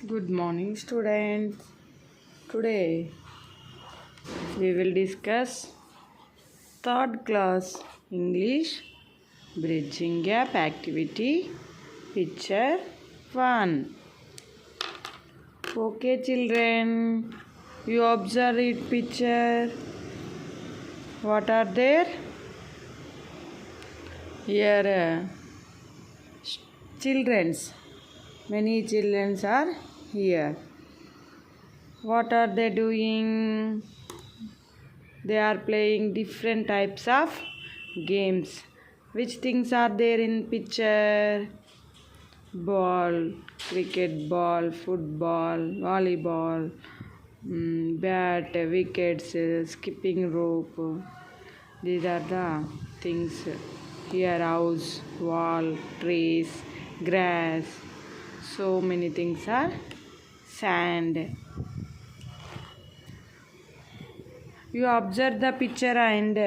Good morning, students. Today we will discuss third class English bridging gap activity picture 1. Okay, children, you observe it picture. What are there? Here, children's. Many children are here. What are they doing? They are playing different types of games. Which things are there in picture? Ball, cricket ball, football, volleyball, bat, wickets, skipping rope. These are the things. Here house, wall, trees, grass. So many things are sand. You observe the picture and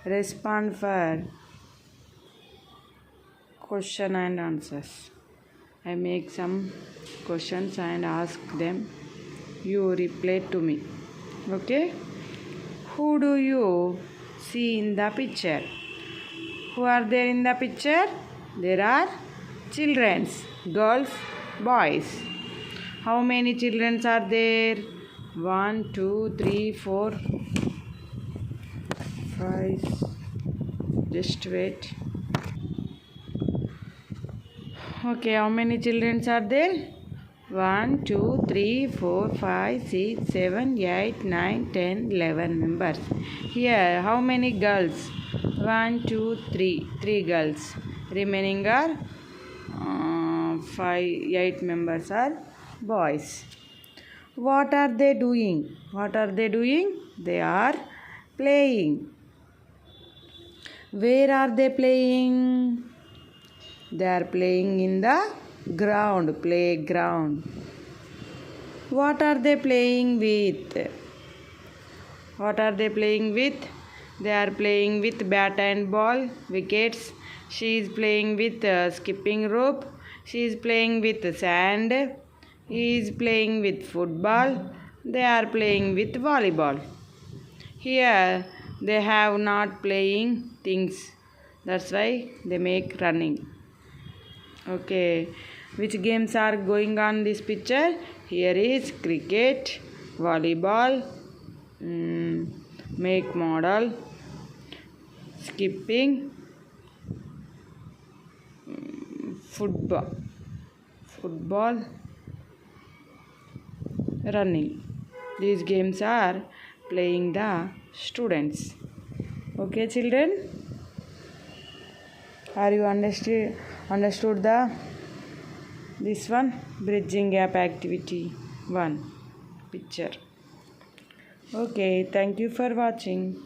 respond for question and answers. I make some questions and ask them. You reply to me. Okay? Who do you see in the picture? Who are there in the picture? There are children, girls, boys. How many children are there? 1, 2, 3, 4, 5. Just wait. Okay, how many children are there? 1, 2, 3, 4, 5, 6, 7, 8, 9, 10, 11 members. Here, how many girls? 1, 2, 3. 3 girls. Remaining are 8 members are boys. What are they doing? What are they doing? They are playing. Where are they playing? They are playing in the ground, playground. What are they playing with? What are they playing with? They are playing with bat and ball, wickets. She is playing with skipping rope. She is playing with sand. He is playing with football. They are playing with volleyball. Here they have not playing things. That's why they make running. Okay. Which games are going on this picture? Here is cricket, volleyball, make model, skipping, football, running. These games are playing the students. Okay, children? Are you understood this one? Bridging gap activity 1 picture. Okay, thank you for watching.